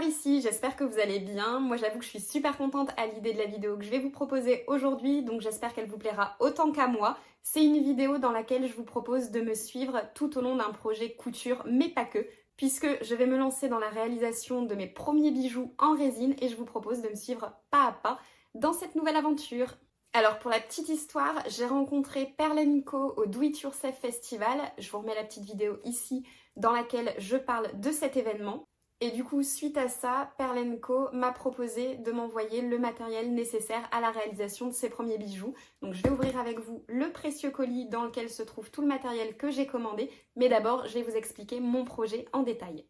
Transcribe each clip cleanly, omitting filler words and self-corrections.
par ici, j'espère que vous allez bien. Moi j'avoue que je suis super contente à l'idée de la vidéo que je vais vous proposer aujourd'hui, donc j'espère qu'elle vous plaira autant qu'à moi. C'est une vidéo dans laquelle je vous propose de me suivre tout au long d'un projet couture, mais pas que, puisque je vais me lancer dans la réalisation de mes premiers bijoux en résine et je vous propose de me suivre pas à pas dans cette nouvelle aventure. Alors pour la petite histoire, j'ai rencontré Perle & Co au Do It Yourself Festival. Je vous remets la petite vidéo ici dans laquelle je parle de cet événement. Et du coup, suite à ça, Perle & Co m'a proposé de m'envoyer le matériel nécessaire à la réalisation de ses premiers bijoux. Donc je vais ouvrir avec vous le précieux colis dans lequel se trouve tout le matériel que j'ai commandé. Mais d'abord, je vais vous expliquer mon projet en détail.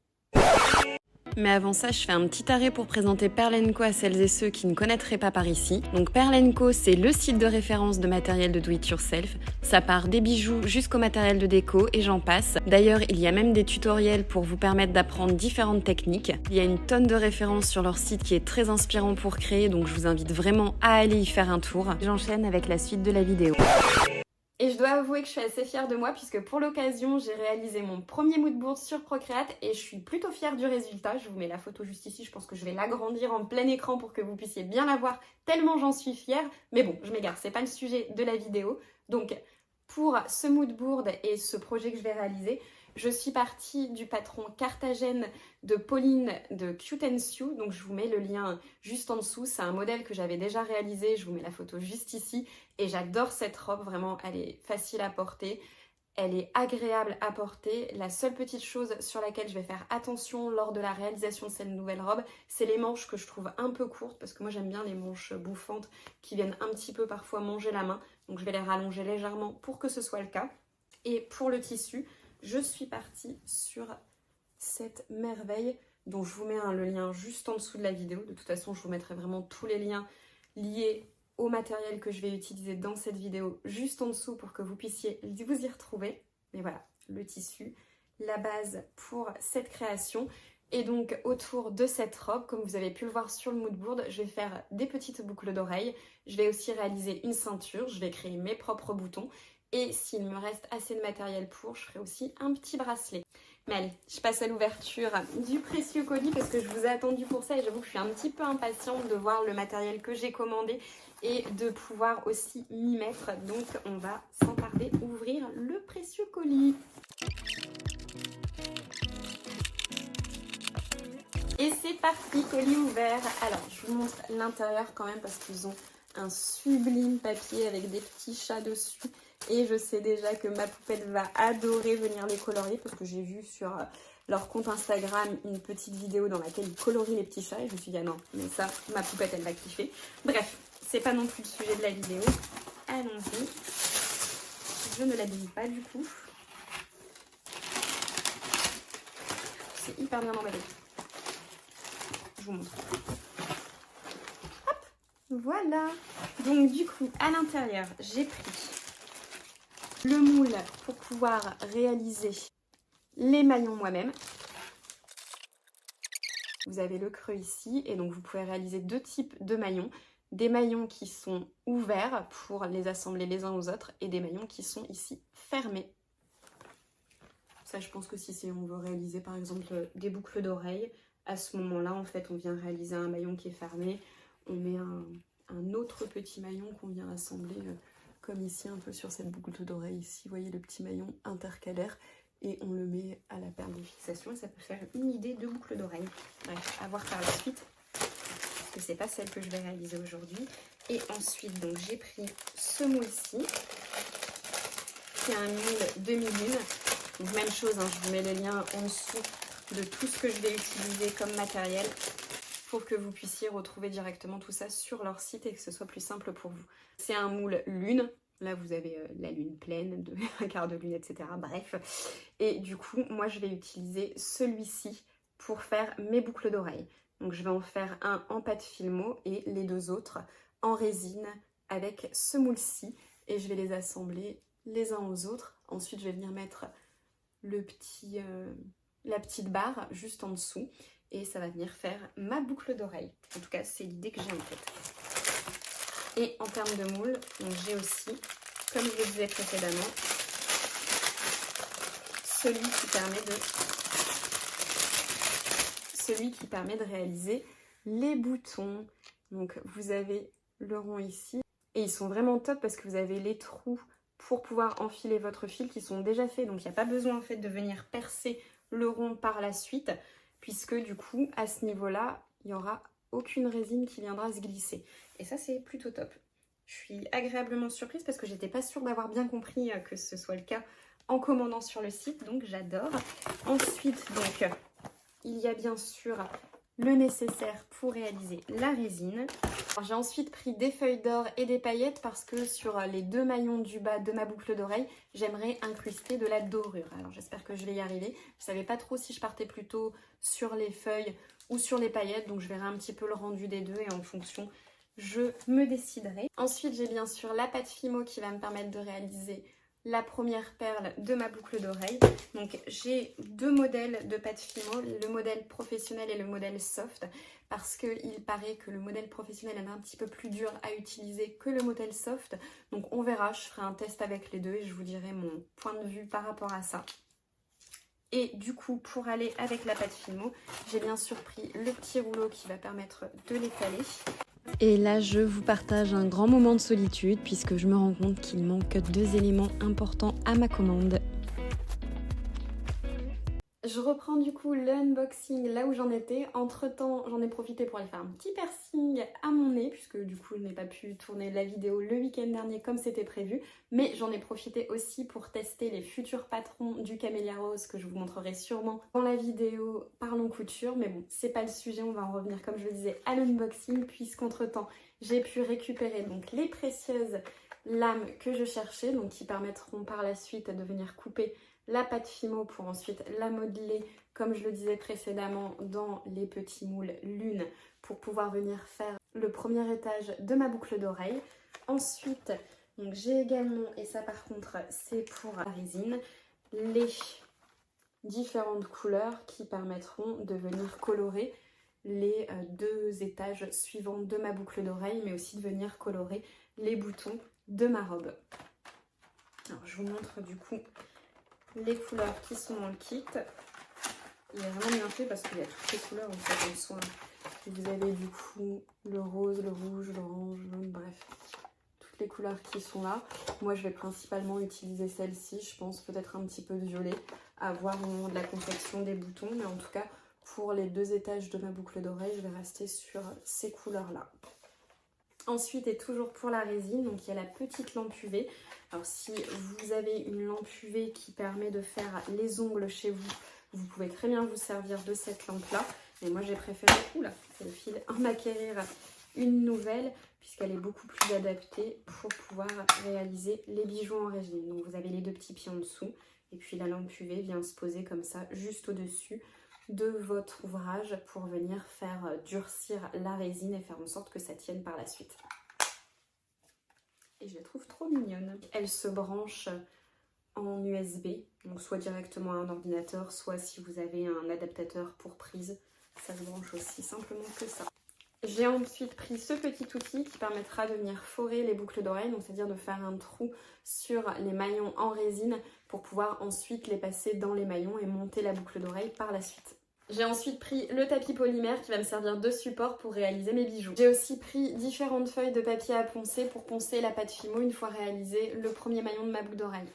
Mais avant ça, je fais un petit arrêt pour présenter Perle & Co à celles et ceux qui ne connaîtraient pas par ici. Donc Perle & Co, c'est le site de référence de matériel de do it yourself. Ça part des bijoux jusqu'au matériel de déco et j'en passe. D'ailleurs, il y a même des tutoriels pour vous permettre d'apprendre différentes techniques. Il y a une tonne de références sur leur site qui est très inspirant pour créer, donc je vous invite vraiment à aller y faire un tour. J'enchaîne avec la suite de la vidéo. Et je dois avouer que je suis assez fière de moi puisque pour l'occasion, j'ai réalisé mon premier mood board sur Procreate et je suis plutôt fière du résultat. Je vous mets la photo juste ici, je pense que je vais l'agrandir en plein écran pour que vous puissiez bien la voir tellement j'en suis fière. Mais bon, je m'égare, c'est pas le sujet de la vidéo. Donc pour ce mood board et ce projet que je vais réaliser, je suis partie du patron Carthagène de Pauline de Cute & Sue, donc je vous mets le lien juste en dessous. C'est un modèle que j'avais déjà réalisé, je vous mets la photo juste ici. Et j'adore cette robe, vraiment, elle est facile à porter, elle est agréable à porter. La seule petite chose sur laquelle je vais faire attention lors de la réalisation de cette nouvelle robe, c'est les manches que je trouve un peu courtes, parce que moi j'aime bien les manches bouffantes qui viennent un petit peu parfois manger la main. Donc je vais les rallonger légèrement pour que ce soit le cas. Et pour le tissu, je suis partie sur cette merveille dont je vous mets le lien juste en dessous de la vidéo. De toute façon, je vous mettrai vraiment tous les liens liés au matériel que je vais utiliser dans cette vidéo juste en dessous pour que vous puissiez vous y retrouver. Mais voilà, le tissu, la base pour cette création. Et donc autour de cette robe, comme vous avez pu le voir sur le mood board, je vais faire des petites boucles d'oreilles. Je vais aussi réaliser une ceinture, je vais créer mes propres boutons. Et s'il me reste assez de matériel pour, je ferai aussi un petit bracelet. Mais allez, je passe à l'ouverture du précieux colis parce que je vous ai attendu pour ça et j'avoue que je suis un petit peu impatiente de voir le matériel que j'ai commandé et de pouvoir aussi m'y mettre. Donc on va sans tarder ouvrir le précieux colis. Et c'est parti, colis ouvert. Alors je vous montre l'intérieur quand même parce qu'ils ont un sublime papier avec des petits chats dessus. Et je sais déjà que ma poupette va adorer venir les colorier parce que j'ai vu sur leur compte Instagram une petite vidéo dans laquelle ils colorient les petits chats et je me suis dit ah non, mais ça, ma poupette elle va kiffer. Bref, c'est pas non plus le sujet de la vidéo. Allons-y. Je ne l'abîme pas du coup. C'est hyper bien emballé. Je vous montre. Hop, voilà. Donc du coup, à l'intérieur, j'ai pris le moule pour pouvoir réaliser les maillons moi-même. Vous avez le creux ici et donc vous pouvez réaliser deux types de maillons. Des maillons qui sont ouverts pour les assembler les uns aux autres et des maillons qui sont ici fermés. Ça, je pense que si on veut réaliser par exemple des boucles d'oreilles, à ce moment-là, en fait, on vient réaliser un maillon qui est fermé. On met un autre petit maillon qu'on vient assembler comme ici, un peu sur cette boucle d'oreille ici. Vous voyez le petit maillon intercalaire et on le met à la perle de fixation et ça peut faire une idée de boucle d'oreille. Bref, à voir par la suite, parce que c'est pas celle que je vais réaliser aujourd'hui. Et ensuite, donc j'ai pris ce moule-ci, qui est un moule demi-lune. Donc même chose, hein, je vous mets le lien en dessous de tout ce que je vais utiliser comme matériel pour que vous puissiez retrouver directement tout ça sur leur site et que ce soit plus simple pour vous. C'est un moule lune. Là, vous avez la lune pleine, un quart de lune, etc. Bref. Et du coup, moi, je vais utiliser celui-ci pour faire mes boucles d'oreilles. Donc, je vais en faire un en pâte filmo et les deux autres en résine avec ce moule-ci. Et je vais les assembler les uns aux autres. Ensuite, je vais venir mettre la petite barre juste en dessous. Et ça va venir faire ma boucle d'oreille. En tout cas, c'est l'idée que j'ai en tête. Et en termes de moule, j'ai aussi, comme je le disais précédemment, celui qui permet de celui qui permet de réaliser les boutons. Donc vous avez le rond ici. Et ils sont vraiment top parce que vous avez les trous pour pouvoir enfiler votre fil qui sont déjà faits. Donc il n'y a pas besoin en fait de venir percer le rond par la suite, puisque du coup à ce niveau-là, il n'y aura aucune résine qui viendra se glisser. Et ça c'est plutôt top. Je suis agréablement surprise parce que j'étais pas sûre d'avoir bien compris que ce soit le cas en commandant sur le site, donc j'adore. Ensuite, donc, il y a bien sûr le nécessaire pour réaliser la résine. J'ai ensuite pris des feuilles d'or et des paillettes parce que sur les deux maillons du bas de ma boucle d'oreille, j'aimerais incruster de la dorure. Alors j'espère que je vais y arriver. Je savais pas trop si je partais plutôt sur les feuilles ou sur les paillettes, donc je verrai un petit peu le rendu des deux et en fonction, je me déciderai. Ensuite, j'ai bien sûr la pâte Fimo qui va me permettre de réaliser la première perle de ma boucle d'oreille. Donc j'ai deux modèles de pâte Fimo, le modèle professionnel et le modèle soft, parce qu'il paraît que le modèle professionnel est un petit peu plus dur à utiliser que le modèle soft. Donc on verra, je ferai un test avec les deux et je vous dirai mon point de vue par rapport à ça. Et du coup, pour aller avec la pâte Fimo, j'ai bien sûr pris le petit rouleau qui va permettre de l'étaler. Et là, je vous partage un grand moment de solitude puisque je me rends compte qu'il manque deux éléments importants à ma commande. Je reprends du coup l'unboxing là où j'en étais. Entre temps, j'en ai profité pour aller faire un petit piercing à mon nez puisque du coup, je n'ai pas pu tourner la vidéo le week-end dernier comme c'était prévu. Mais j'en ai profité aussi pour tester les futurs patrons du Camélia Rose que je vous montrerai sûrement dans la vidéo Parlons Couture. Mais bon, c'est pas le sujet, on va en revenir comme je le disais à l'unboxing puisqu'entre temps, j'ai pu récupérer donc les précieuses lames que je cherchais, donc qui permettront par la suite de venir couper la pâte Fimo pour ensuite la modeler, comme je le disais précédemment, dans les petits moules lune pour pouvoir venir faire le premier étage de ma boucle d'oreille. Ensuite, donc j'ai également, et ça par contre c'est pour la résine, les différentes couleurs qui permettront de venir colorer les deux étages suivants de ma boucle d'oreille, mais aussi de venir colorer les boutons de ma robe. Alors je vous montre du coup les couleurs qui sont dans le kit. Il est vraiment bien fait parce qu'il y a toutes les couleurs en fait en soi. Vous avez du coup le rose, le rouge, l'orange, le jaune, bref. Toutes les couleurs qui sont là. Moi je vais principalement utiliser celle-ci, je pense peut-être un petit peu de violet, à voir au moment de la confection des boutons. Mais en tout cas pour les deux étages de ma boucle d'oreille, je vais rester sur ces couleurs-là. Ensuite, et toujours pour la résine, donc il y a la petite lampe UV. Alors si vous avez une lampe UV qui permet de faire les ongles chez vous, vous pouvez très bien vous servir de cette lampe-là. Mais moi j'ai préféré, oula, c'est le fil, en acquérir une nouvelle puisqu'elle est beaucoup plus adaptée pour pouvoir réaliser les bijoux en résine. Donc vous avez les deux petits pieds en dessous et puis la lampe UV vient se poser comme ça juste au-dessus de votre ouvrage pour venir faire durcir la résine et faire en sorte que ça tienne par la suite. Et je la trouve trop mignonne. Elle se branche en USB, donc soit directement à un ordinateur, soit si vous avez un adaptateur pour prise, ça se branche aussi simplement que ça. J'ai ensuite pris ce petit outil qui permettra de venir forer les boucles d'oreilles, donc c'est-à-dire de faire un trou sur les maillons en résine pour pouvoir ensuite les passer dans les maillons et monter la boucle d'oreille par la suite. J'ai ensuite pris le tapis polymère qui va me servir de support pour réaliser mes bijoux. J'ai aussi pris différentes feuilles de papier à poncer pour poncer la pâte Fimo une fois réalisé le premier maillon de ma boucle d'oreille.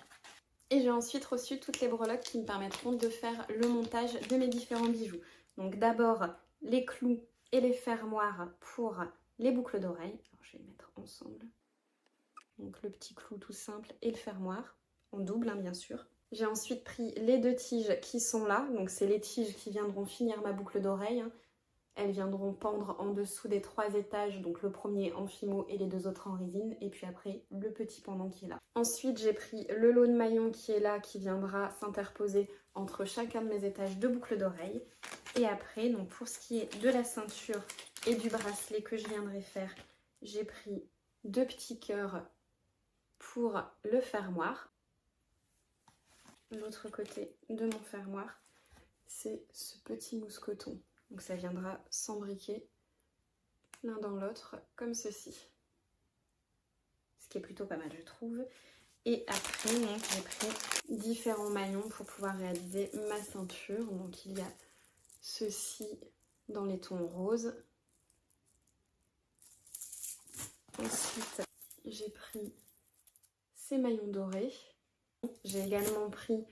Et j'ai ensuite reçu toutes les breloques qui me permettront de faire le montage de mes différents bijoux. Donc d'abord les clous et les fermoirs pour les boucles d'oreilles. Alors je vais les mettre ensemble. Donc le petit clou tout simple et le fermoir, en double bien sûr. J'ai ensuite pris les deux tiges qui sont là, donc c'est les tiges qui viendront finir ma boucle d'oreille. Elles viendront pendre en dessous des 3 étages, donc le premier en Fimo et les deux autres en résine, et puis après le petit pendant qui est là. Ensuite j'ai pris le lot de maillons qui est là, qui viendra s'interposer entre chacun de mes étages de boucle d'oreille. Et après, donc pour ce qui est de la ceinture et du bracelet que je viendrai faire, j'ai pris 2 petits cœurs pour le fermoir. L'autre côté de mon fermoir, c'est ce petit mousse-coton. Donc ça viendra s'embriquer l'un dans l'autre comme ceci. Ce qui est plutôt pas mal je trouve. Et après, j'ai pris différents maillons pour pouvoir réaliser ma ceinture. Donc il y a ceci dans les tons roses. Ensuite, j'ai pris ces maillons dorés. J'ai également pris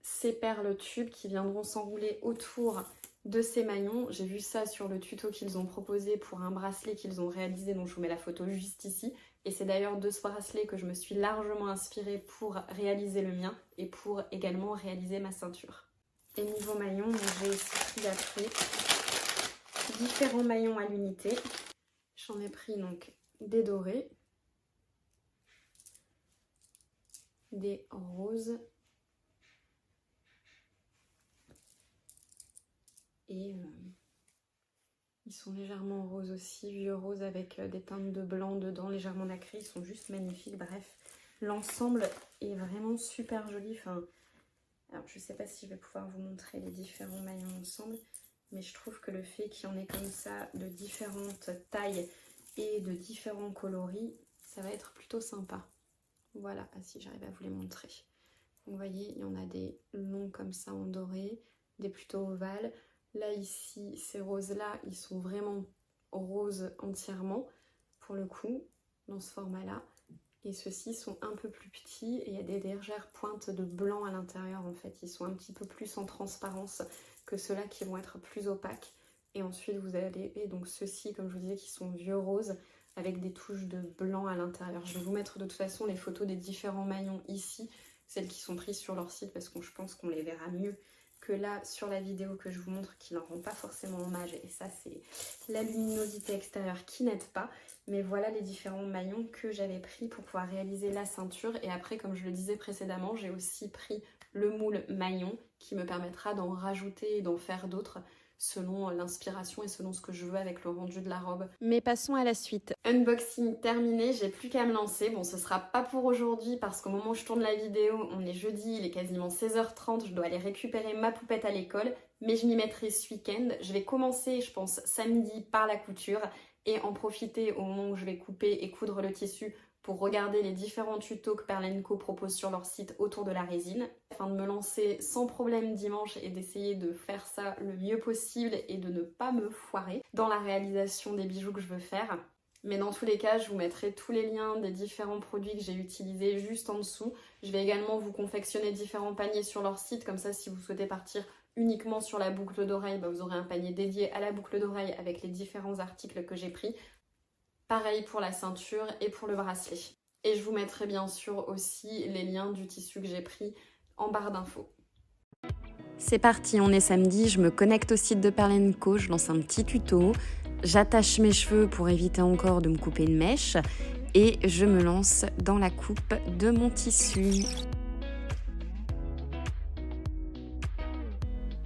ces perles tubes qui viendront s'enrouler autour de ces maillons. J'ai vu ça sur le tuto qu'ils ont proposé pour un bracelet qu'ils ont réalisé, donc je vous mets la photo juste ici. Et c'est d'ailleurs de ce bracelet que je me suis largement inspirée pour réaliser le mien et pour également réaliser ma ceinture. Et niveau maillons, j'ai aussi pris après différents maillons à l'unité. J'en ai pris donc des dorés, des roses et ils sont légèrement roses aussi, vieux roses avec des teintes de blanc dedans, légèrement nacrés, ils sont juste magnifiques. Bref, l'ensemble est vraiment super joli. Alors je sais pas si je vais pouvoir vous montrer les différents maillons ensemble, mais je trouve que le fait qu'il y en ait comme ça de différentes tailles et de différents coloris, ça va être plutôt sympa. Voilà, si j'arrive à vous les montrer. Vous voyez, il y en a des longs comme ça en doré, des plutôt ovales. Là ici, ces roses-là, ils sont vraiment roses entièrement, pour le coup, dans ce format-là. Et ceux-ci sont un peu plus petits et il y a des légères pointes de blanc à l'intérieur en fait. Ils sont un petit peu plus en transparence que ceux-là qui vont être plus opaques. Et ensuite vous avez donc ceux-ci, comme je vous disais, qui sont vieux roses avec des touches de blanc à l'intérieur. Je vais vous mettre de toute façon les photos des différents maillons ici, celles qui sont prises sur leur site parce que je pense qu'on les verra mieux que là sur la vidéo que je vous montre, qui n'en rend pas forcément hommage. Et ça c'est la luminosité extérieure qui n'aide pas. Mais voilà les différents maillons que j'avais pris pour pouvoir réaliser la ceinture. Et après, comme je le disais précédemment, j'ai aussi pris le moule maillon qui me permettra d'en rajouter et d'en faire d'autres selon l'inspiration et selon ce que je veux avec le rendu de la robe. Mais passons à la suite. Unboxing terminé, j'ai plus qu'à me lancer. Bon, ce sera pas pour aujourd'hui parce qu'au moment où je tourne la vidéo, on est jeudi, il est quasiment 16h30, je dois aller récupérer ma poupette à l'école, mais je m'y mettrai ce week-end. Je vais commencer, je pense, samedi par la couture et en profiter au moment où je vais couper et coudre le tissu pour regarder les différents tutos que Perle & Co propose sur leur site autour de la résine, afin de me lancer sans problème dimanche et d'essayer de faire ça le mieux possible et de ne pas me foirer dans la réalisation des bijoux que je veux faire. Mais dans tous les cas, je vous mettrai tous les liens des différents produits que j'ai utilisés juste en dessous. Je vais également vous confectionner différents paniers sur leur site, comme ça si vous souhaitez partir uniquement sur la boucle d'oreille, vous aurez un panier dédié à la boucle d'oreille avec les différents articles que j'ai pris. Pareil pour la ceinture et pour le bracelet. Et je vous mettrai bien sûr aussi les liens du tissu que j'ai pris en barre d'infos. C'est parti, on est samedi, je me connecte au site de Perle & Co, je lance un petit tuto, j'attache mes cheveux pour éviter encore de me couper une mèche et je me lance dans la coupe de mon tissu.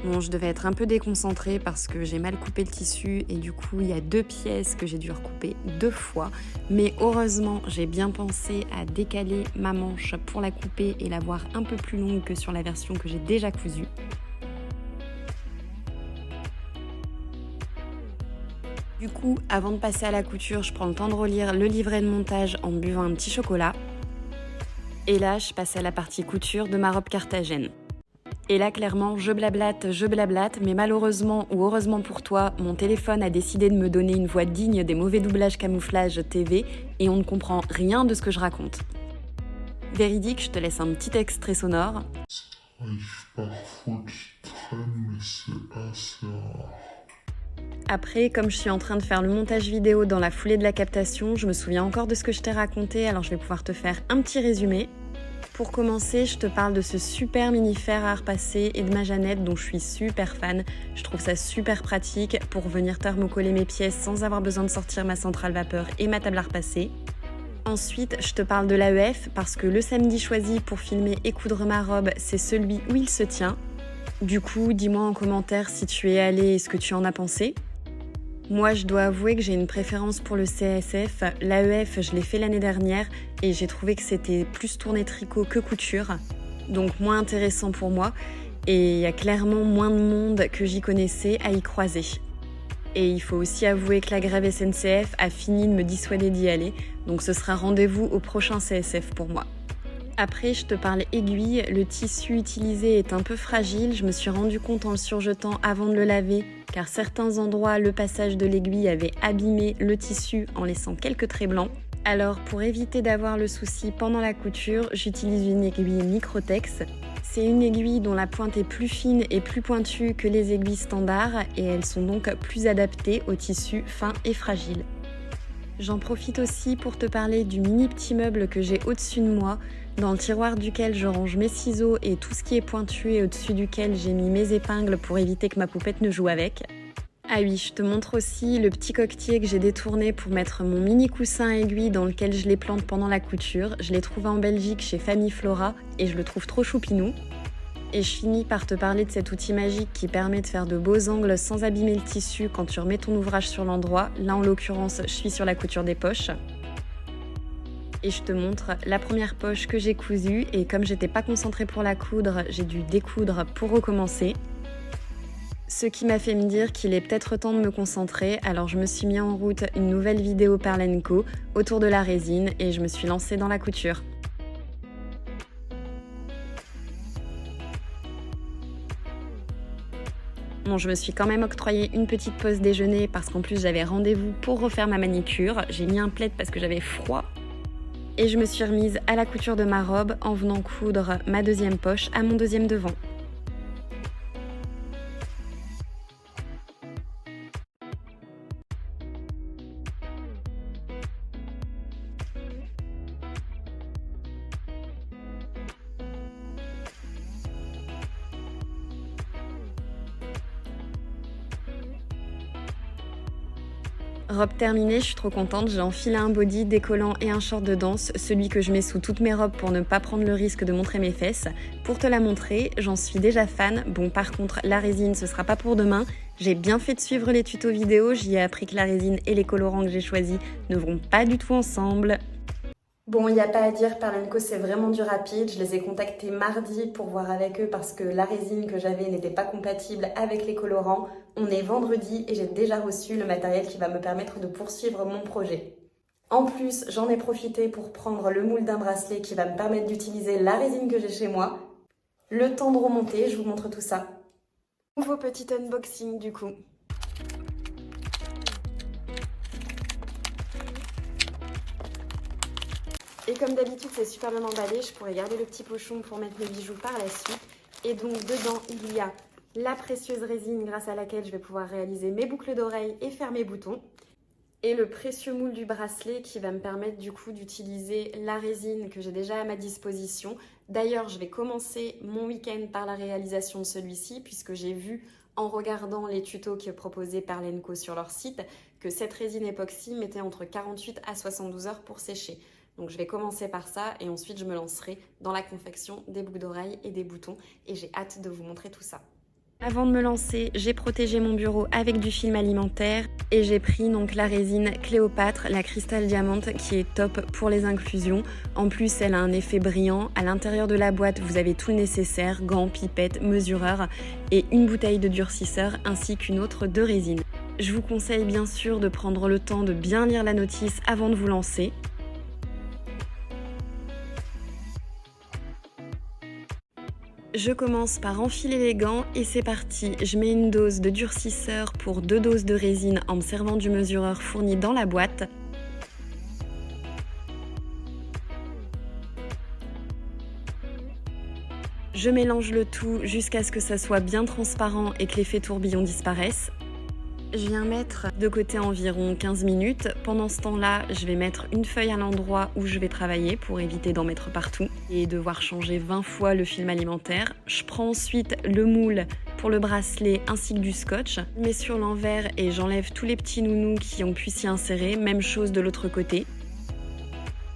Bon, je devais être un peu déconcentrée parce que j'ai mal coupé le tissu et du coup il y a 2 pièces que j'ai dû recouper 2 fois. Mais heureusement j'ai bien pensé à décaler ma manche pour la couper et la voir un peu plus longue que sur la version que j'ai déjà cousue. Du coup, avant de passer à la couture, je prends le temps de relire le livret de montage en buvant un petit chocolat. Et là, je passe à la partie couture de ma robe Carthagène. Et là, clairement, je blablate, mais malheureusement ou heureusement pour toi, mon téléphone a décidé de me donner une voix digne des mauvais doublages camouflage TV et on ne comprend rien de ce que je raconte. Véridique, je te laisse un petit extrait sonore. Ça arrive parfois qu'il traîne, mais c'est assez rare. Après, comme je suis en train de faire le montage vidéo dans la foulée de la captation, je me souviens encore de ce que je t'ai raconté, alors je vais pouvoir te faire un petit résumé. Pour commencer, je te parle de ce super mini fer à repasser et de ma Jeannette dont je suis super fan. Je trouve ça super pratique pour venir thermocoller mes pièces sans avoir besoin de sortir ma centrale vapeur et ma table à repasser. Ensuite, je te parle de l'AEF parce que le samedi choisi pour filmer et coudre ma robe, c'est celui où il se tient. Du coup, dis-moi en commentaire si tu es allé et ce que tu en as pensé. Moi, je dois avouer que j'ai une préférence pour le CASF. L'AEF, je l'ai fait l'année dernière et j'ai trouvé que c'était plus tourné tricot que couture, donc moins intéressant pour moi. Et il y a clairement moins de monde que j'y connaissais à y croiser. Et il faut aussi avouer que la grève SNCF a fini de me dissuader d'y aller, donc ce sera rendez-vous au prochain CSF pour moi. Après, je te parle aiguille, le tissu utilisé est un peu fragile, je me suis rendu compte en le surjetant avant de le laver, car certains endroits, le passage de l'aiguille avait abîmé le tissu en laissant quelques traits blancs. Alors pour éviter d'avoir le souci pendant la couture, j'utilise une aiguille Microtex. C'est une aiguille dont la pointe est plus fine et plus pointue que les aiguilles standards et elles sont donc plus adaptées au tissu fin et fragile. J'en profite aussi pour te parler du mini petit meuble que j'ai au-dessus de moi, dans le tiroir duquel je range mes ciseaux et tout ce qui est pointu et au-dessus duquel j'ai mis mes épingles pour éviter que ma poupette ne joue avec. Ah oui, je te montre aussi le petit coquetier que j'ai détourné pour mettre mon mini coussin à aiguille dans lequel je les plante pendant la couture. Je l'ai trouvé en Belgique chez Famille Flora et je le trouve trop choupinou. Et je finis par te parler de cet outil magique qui permet de faire de beaux angles sans abîmer le tissu quand tu remets ton ouvrage sur l'endroit. Là en l'occurrence, je suis sur la couture des poches. Et je te montre la première poche que j'ai cousue et comme j'étais pas concentrée pour la coudre, j'ai dû découdre pour recommencer. Ce qui m'a fait me dire qu'il est peut-être temps de me concentrer, alors je me suis mis en route une nouvelle vidéo Perle & Co autour de la résine et je me suis lancée dans la couture. Bon, je me suis quand même octroyé une petite pause déjeuner parce qu'en plus j'avais rendez-vous pour refaire ma manicure. J'ai mis un plaid parce que j'avais froid. Et je me suis remise à la couture de ma robe en venant coudre ma deuxième poche à mon deuxième devant. Robe terminée, je suis trop contente, j'ai enfilé un body, des collants et un short de danse, celui que je mets sous toutes mes robes pour ne pas prendre le risque de montrer mes fesses. Pour te la montrer, j'en suis déjà fan. Bon, par contre, la résine, ce sera pas pour demain. J'ai bien fait de suivre les tutos vidéo, j'y ai appris que la résine et les colorants que j'ai choisis ne vont pas du tout ensemble. Bon, il n'y a pas à dire, Perle & Co c'est vraiment du rapide. Je les ai contactés mardi pour voir avec eux parce que la résine que j'avais n'était pas compatible avec les colorants. On est vendredi et j'ai déjà reçu le matériel qui va me permettre de poursuivre mon projet. En plus, j'en ai profité pour prendre le moule d'un bracelet qui va me permettre d'utiliser la résine que j'ai chez moi. Le temps de remonter, je vous montre tout ça. Nouveau petit unboxing du coup. Et comme d'habitude, c'est super bien emballé. Je pourrais garder le petit pochon pour mettre mes bijoux par la suite. Et donc, dedans, il y a la précieuse résine grâce à laquelle je vais pouvoir réaliser mes boucles d'oreilles et faire mes boutons. Et le précieux moule du bracelet qui va me permettre du coup d'utiliser la résine que j'ai déjà à ma disposition. D'ailleurs, je vais commencer mon week-end par la réalisation de celui-ci puisque j'ai vu en regardant les tutos que proposait Perle & Co sur leur site que cette résine époxy mettait entre 48 à 72 heures pour sécher. Donc je vais commencer par ça et ensuite je me lancerai dans la confection des boucles d'oreilles et des boutons et j'ai hâte de vous montrer tout ça. Avant de me lancer, j'ai protégé mon bureau avec du film alimentaire et j'ai pris donc la résine Cléopâtre, la cristal diamante qui est top pour les inclusions. En plus, elle a un effet brillant. À l'intérieur de la boîte, vous avez tout le nécessaire, gants, pipettes, mesureurs et une bouteille de durcisseur ainsi qu'une autre de résine. Je vous conseille bien sûr de prendre le temps de bien lire la notice avant de vous lancer. Je commence par enfiler les gants et c'est parti. Je mets une dose de durcisseur pour 2 doses de résine en me servant du mesureur fourni dans la boîte. Je mélange le tout jusqu'à ce que ça soit bien transparent et que l'effet tourbillon disparaisse. Je viens mettre de côté environ 15 minutes. Pendant ce temps-là, je vais mettre une feuille à l'endroit où je vais travailler pour éviter d'en mettre partout et devoir changer 20 fois le film alimentaire. Je prends ensuite le moule pour le bracelet ainsi que du scotch. Je mets sur l'envers et j'enlève tous les petits nounous qui ont pu s'y insérer. Même chose de l'autre côté.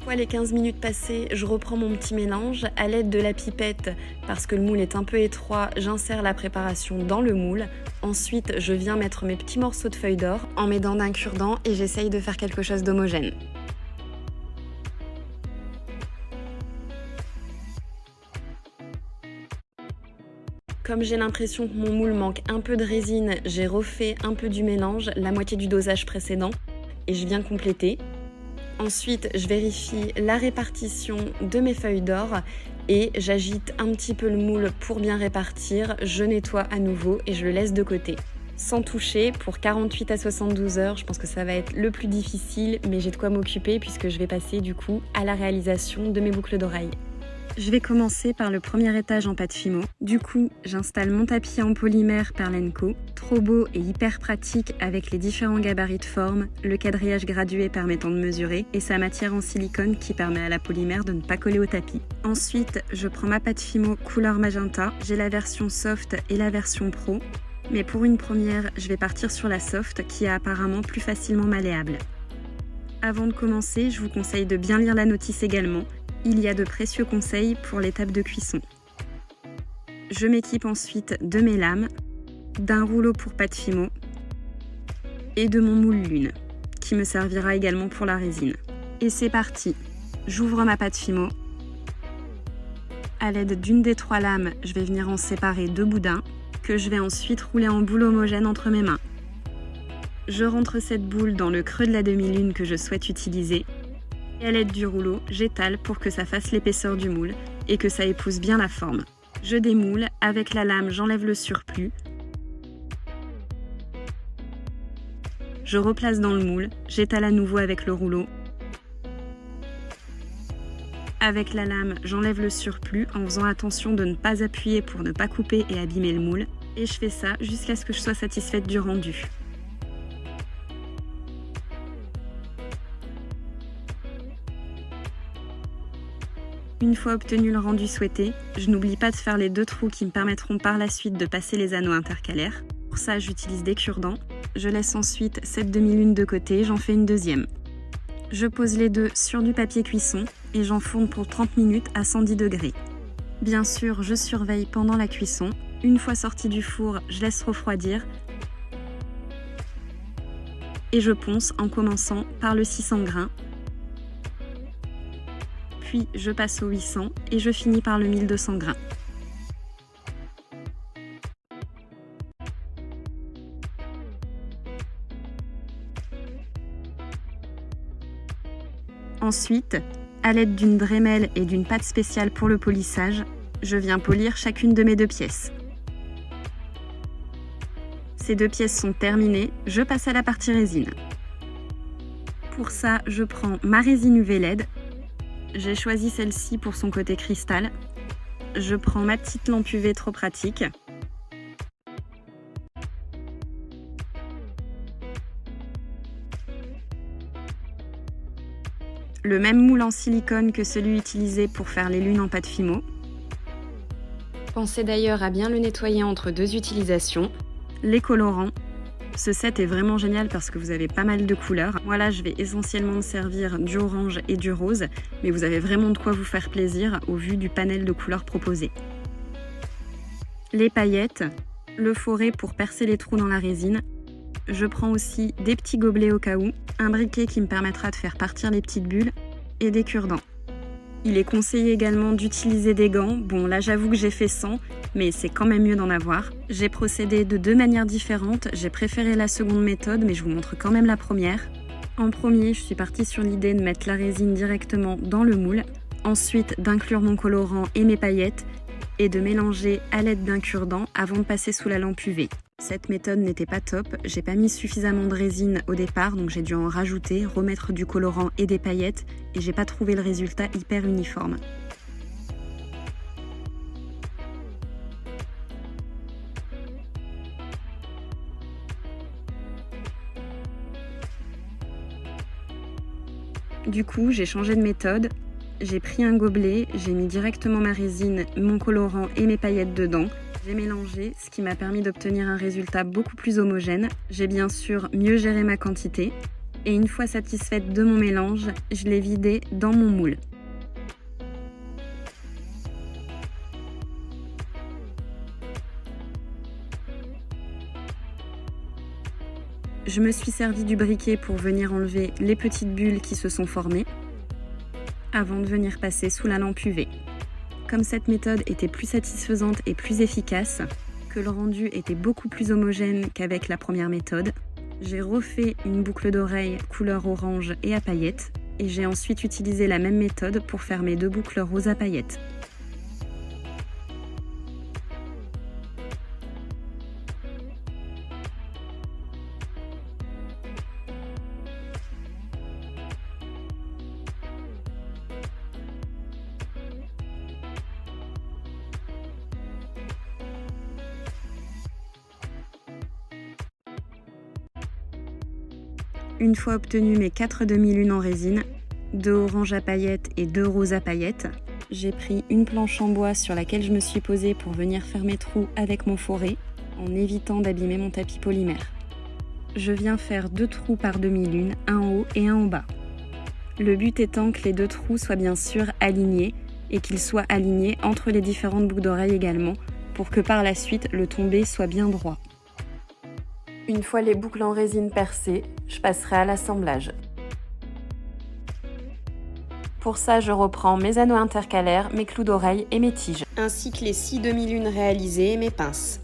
Une fois les 15 minutes passées, je reprends mon petit mélange à l'aide de la pipette parce que le moule est un peu étroit, j'insère la préparation dans le moule. Ensuite, je viens mettre mes petits morceaux de feuilles d'or en m'aidant d'un cure-dent et j'essaye de faire quelque chose d'homogène. Comme j'ai l'impression que mon moule manque un peu de résine, j'ai refait un peu du mélange, la moitié du dosage précédent, et je viens compléter. Ensuite, je vérifie la répartition de mes feuilles d'or et j'agite un petit peu le moule pour bien répartir. Je nettoie à nouveau et je le laisse de côté. Sans toucher, pour 48 à 72 heures, je pense que ça va être le plus difficile, mais j'ai de quoi m'occuper puisque je vais passer du coup à la réalisation de mes boucles d'oreilles. Je vais commencer par le premier étage en pâte Fimo. Du coup, j'installe mon tapis en polymère Perlenco. Trop beau et hyper pratique avec les différents gabarits de forme, le quadrillage gradué permettant de mesurer et sa matière en silicone qui permet à la polymère de ne pas coller au tapis. Ensuite, je prends ma pâte Fimo couleur magenta. J'ai la version soft et la version pro. Mais pour une première, je vais partir sur la soft qui est apparemment plus facilement malléable. Avant de commencer, je vous conseille de bien lire la notice également. Il y a de précieux conseils pour l'étape de cuisson. Je m'équipe ensuite de mes lames, d'un rouleau pour pâte Fimo et de mon moule lune, qui me servira également pour la résine. Et c'est parti! J'ouvre ma pâte Fimo. À l'aide d'une des 3 lames, je vais venir en séparer 2 boudins, que je vais ensuite rouler en boule homogène entre mes mains. Je rentre cette boule dans le creux de la demi-lune que je souhaite utiliser. Et à l'aide du rouleau, j'étale pour que ça fasse l'épaisseur du moule et que ça épouse bien la forme. Je démoule, avec la lame j'enlève le surplus. Je replace dans le moule, j'étale à nouveau avec le rouleau. Avec la lame, j'enlève le surplus en faisant attention de ne pas appuyer pour ne pas couper et abîmer le moule. Et je fais ça jusqu'à ce que je sois satisfaite du rendu. Une fois obtenu le rendu souhaité, je n'oublie pas de faire les 2 trous qui me permettront par la suite de passer les anneaux intercalaires. Pour ça, j'utilise des cure-dents. Je laisse ensuite cette demi-lune de côté, j'en fais une deuxième. Je pose les 2 sur du papier cuisson et j'enfourne pour 30 minutes à 110 degrés. Bien sûr, je surveille pendant la cuisson. Une fois sorti du four, je laisse refroidir et je ponce en commençant par le 600 grains. Puis je passe au 800 et je finis par le 1200 grains. Ensuite, à l'aide d'une Dremel et d'une pâte spéciale pour le polissage, je viens polir chacune de mes 2 pièces. Ces 2 pièces sont terminées, je passe à la partie résine. Pour ça, je prends ma résine UV LED. J'ai choisi celle-ci pour son côté cristal. Je prends ma petite lampe UV trop pratique. Le même moule en silicone que celui utilisé pour faire les lunes en pâte Fimo. Pensez d'ailleurs à bien le nettoyer entre 2 utilisations. Les colorants. Ce set est vraiment génial parce que vous avez pas mal de couleurs. Moi là, je vais essentiellement me servir du orange et du rose, mais vous avez vraiment de quoi vous faire plaisir au vu du panel de couleurs proposé. Les paillettes, le forêt pour percer les trous dans la résine. Je prends aussi des petits gobelets au cas où, un briquet qui me permettra de faire partir les petites bulles et des cure-dents. Il est conseillé également d'utiliser des gants. Bon, là j'avoue que j'ai fait sans, mais c'est quand même mieux d'en avoir. J'ai procédé de 2 manières différentes. J'ai préféré la seconde méthode, mais je vous montre quand même la première. En premier, je suis partie sur l'idée de mettre la résine directement dans le moule. Ensuite, d'inclure mon colorant et mes paillettes et de mélanger à l'aide d'un cure-dent avant de passer sous la lampe UV. Cette méthode n'était pas top, j'ai pas mis suffisamment de résine au départ, donc j'ai dû en rajouter, remettre du colorant et des paillettes, et j'ai pas trouvé le résultat hyper uniforme. Du coup, j'ai changé de méthode. J'ai pris un gobelet, j'ai mis directement ma résine, mon colorant et mes paillettes dedans. J'ai mélangé, ce qui m'a permis d'obtenir un résultat beaucoup plus homogène. J'ai bien sûr mieux géré ma quantité. Et une fois satisfaite de mon mélange, je l'ai vidé dans mon moule. Je me suis servi du briquet pour venir enlever les petites bulles qui se sont formées avant de venir passer sous la lampe UV. Comme cette méthode était plus satisfaisante et plus efficace, que le rendu était beaucoup plus homogène qu'avec la première méthode, j'ai refait une boucle d'oreille couleur orange et à paillettes. et j'ai ensuite utilisé la même méthode pour faire mes 2 boucles rose à paillettes. Une fois obtenu mes 4 demi-lunes en résine, 2 oranges à paillettes et 2 roses à paillettes, j'ai pris une planche en bois sur laquelle je me suis posée pour venir faire mes trous avec mon fourré, en évitant d'abîmer mon tapis polymère. Je viens faire 2 trous par demi-lune, un en haut et un en bas. Le but étant que les 2 trous soient bien sûr alignés et qu'ils soient alignés entre les différentes boucles d'oreilles également, pour que par la suite le tombé soit bien droit. Une fois les boucles en résine percées, je passerai à l'assemblage. Pour ça, je reprends mes anneaux intercalaires, mes clous d'oreille et mes tiges, ainsi que les 6 demi-lunes réalisées et mes pinces.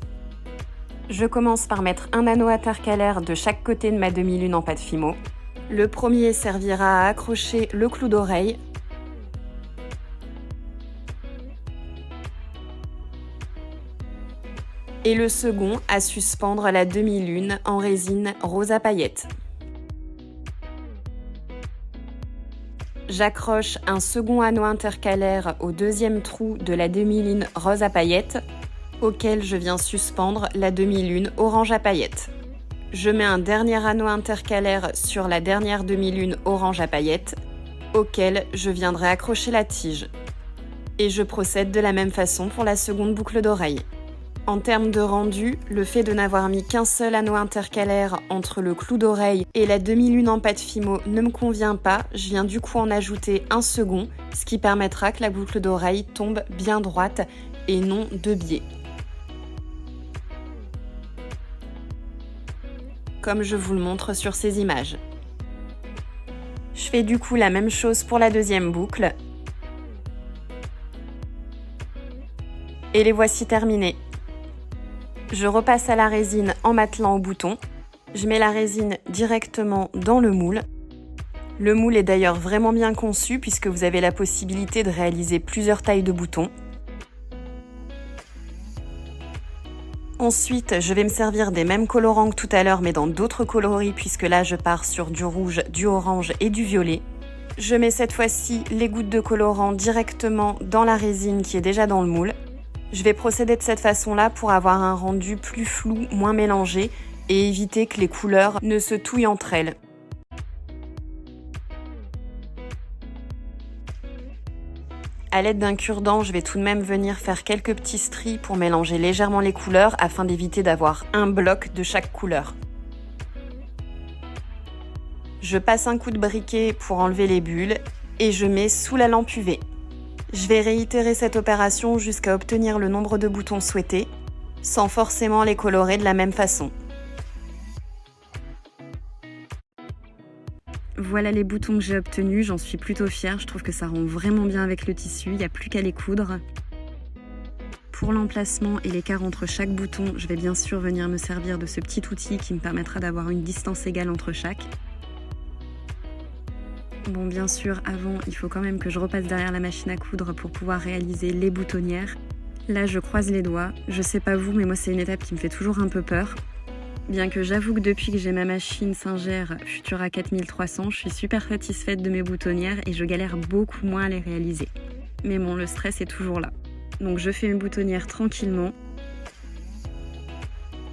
Je commence par mettre un anneau intercalaire de chaque côté de ma demi-lune en pâte Fimo. Le premier servira à accrocher le clou d'oreille. Et le second à suspendre la demi-lune en résine rose à paillettes. J'accroche un second anneau intercalaire au deuxième trou de la demi-lune rose à paillettes, auquel je viens suspendre la demi-lune orange à paillettes. Je mets un dernier anneau intercalaire sur la dernière demi-lune orange à paillettes, auquel je viendrai accrocher la tige. Et je procède de la même façon pour la seconde boucle d'oreille. En termes de rendu, le fait de n'avoir mis qu'un seul anneau intercalaire entre le clou d'oreille et la demi-lune en pâte Fimo ne me convient pas, je viens du coup en ajouter un second, ce qui permettra que la boucle d'oreille tombe bien droite et non de biais. Comme je vous le montre sur ces images. Je fais du coup la même chose pour la deuxième boucle. Et les voici terminées. Je repasse à la résine en matelant au bouton. Je mets la résine directement dans le moule. Le moule est d'ailleurs vraiment bien conçu puisque vous avez la possibilité de réaliser plusieurs tailles de boutons. Ensuite, je vais me servir des mêmes colorants que tout à l'heure mais dans d'autres coloris puisque là je pars sur du rouge, du orange et du violet. Je mets cette fois-ci les gouttes de colorant directement dans la résine qui est déjà dans le moule. Je vais procéder de cette façon-là pour avoir un rendu plus flou, moins mélangé et éviter que les couleurs ne se touillent entre elles. À l'aide d'un cure-dent, je vais tout de même venir faire quelques petits stries pour mélanger légèrement les couleurs afin d'éviter d'avoir un bloc de chaque couleur. Je passe un coup de briquet pour enlever les bulles et je mets sous la lampe UV. Je vais réitérer cette opération jusqu'à obtenir le nombre de boutons souhaités, sans forcément les colorer de la même façon. Voilà les boutons que j'ai obtenus, j'en suis plutôt fière, je trouve que ça rend vraiment bien avec le tissu, il n'y a plus qu'à les coudre. Pour l'emplacement et l'écart entre chaque bouton, je vais bien sûr venir me servir de ce petit outil qui me permettra d'avoir une distance égale entre chaque. Bon, bien sûr, avant, il faut quand même que je repasse derrière la machine à coudre pour pouvoir réaliser les boutonnières. Là, je croise les doigts. Je sais pas vous, mais moi, c'est une étape qui me fait toujours un peu peur. Bien que j'avoue que depuis que j'ai ma machine Singer Futura 4300, je suis super satisfaite de mes boutonnières et je galère beaucoup moins à les réaliser. Mais bon, le stress est toujours là. Donc je fais mes boutonnières tranquillement.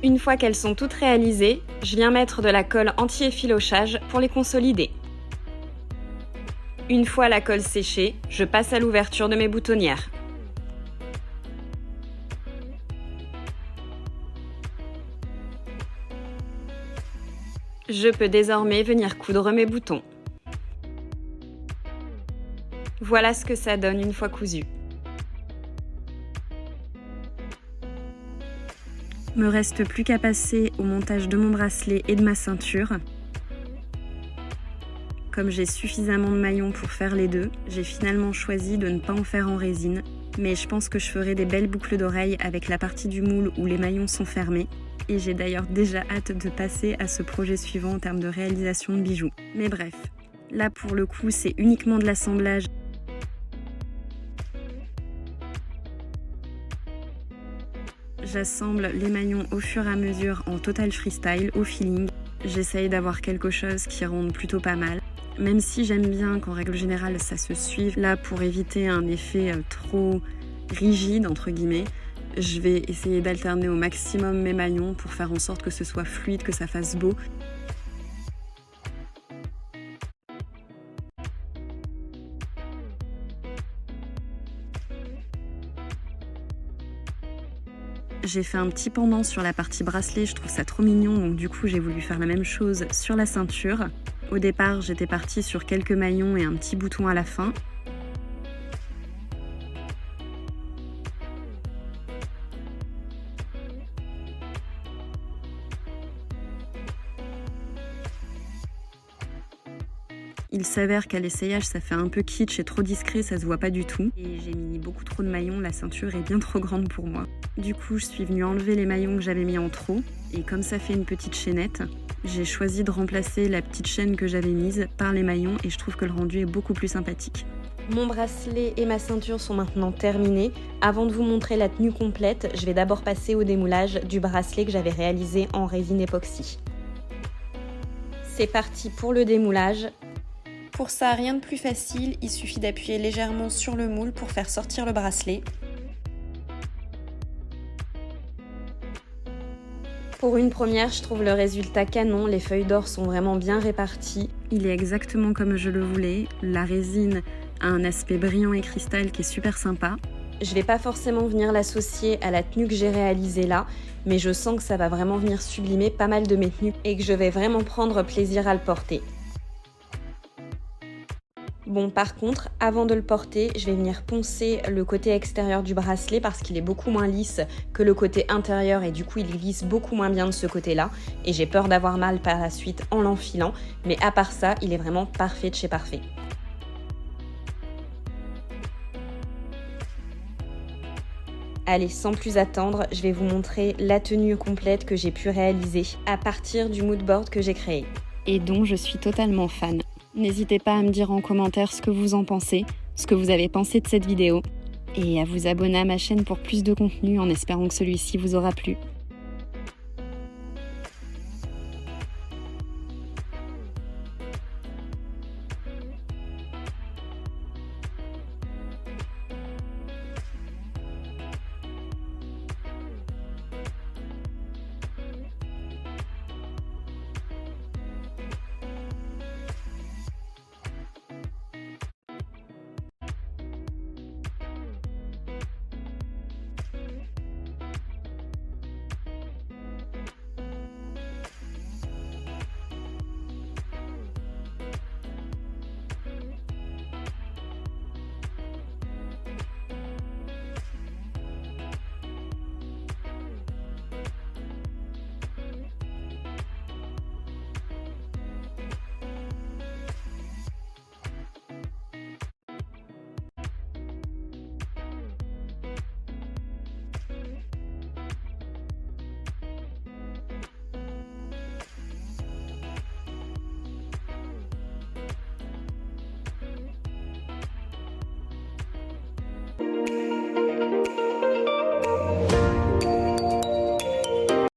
Une fois qu'elles sont toutes réalisées, je viens mettre de la colle anti-effilochage pour les consolider. Une fois la colle séchée, je passe à l'ouverture de mes boutonnières. Je peux désormais venir coudre mes boutons. Voilà ce que ça donne une fois cousu. Me reste plus qu'à passer au montage de mon bracelet et de ma ceinture. Comme j'ai suffisamment de maillons pour faire les deux, j'ai finalement choisi de ne pas en faire en résine, mais je pense que je ferai des belles boucles d'oreilles avec la partie du moule où les maillons sont fermés. Et j'ai d'ailleurs déjà hâte de passer à ce projet suivant en termes de réalisation de bijoux. Mais bref, Là pour le coup c'est uniquement de l'assemblage. J'assemble les maillons au fur et à mesure en total freestyle, au feeling. J'essaye d'avoir quelque chose qui ronde plutôt pas mal. Même si j'aime bien qu'en règle générale ça se suive, là pour éviter un effet trop rigide entre guillemets, je vais essayer d'alterner au maximum mes maillons pour faire en sorte que ce soit fluide, que ça fasse beau. J'ai fait un petit pendant sur la partie bracelet, je trouve ça trop mignon, donc du coup j'ai voulu faire la même chose sur la ceinture. Au départ, j'étais partie sur quelques maillons et un petit bouton à la fin. Il s'avère qu'à l'essayage, ça fait un peu kitsch et trop discret, ça se voit pas du tout. Et j'ai mis beaucoup trop de maillons, la ceinture est bien trop grande pour moi. Du coup, je suis venue enlever les maillons que j'avais mis en trop. Et comme ça fait une petite chaînette, j'ai choisi de remplacer la petite chaîne que j'avais mise par les maillons et je trouve que le rendu est beaucoup plus sympathique. Mon bracelet et ma ceinture sont maintenant terminés. Avant de vous montrer la tenue complète, je vais d'abord passer au démoulage du bracelet que j'avais réalisé en résine époxy. C'est parti pour le démoulage. Pour ça, rien de plus facile, il suffit d'appuyer légèrement sur le moule pour faire sortir le bracelet. Pour une première, je trouve le résultat canon, les feuilles d'or sont vraiment bien réparties. Il est exactement comme je le voulais, la résine a un aspect brillant et cristal qui est super sympa. Je vais pas forcément venir l'associer à la tenue que j'ai réalisée là, mais je sens que ça va vraiment venir sublimer pas mal de mes tenues et que je vais vraiment prendre plaisir à le porter. Bon, par contre, avant de le porter, je vais venir poncer le côté extérieur du bracelet parce qu'il est beaucoup moins lisse que le côté intérieur et du coup il glisse beaucoup moins bien de ce côté-là et j'ai peur d'avoir mal par la suite en l'enfilant, mais à part ça, il est vraiment parfait de chez parfait. Allez, sans plus attendre, je vais vous montrer la tenue complète que j'ai pu réaliser à partir du mood board que j'ai créé et dont je suis totalement fan. N'hésitez pas à me dire en commentaire ce que vous en pensez, ce que vous avez pensé de cette vidéo et à vous abonner à ma chaîne pour plus de contenu en espérant que celui-ci vous aura plu.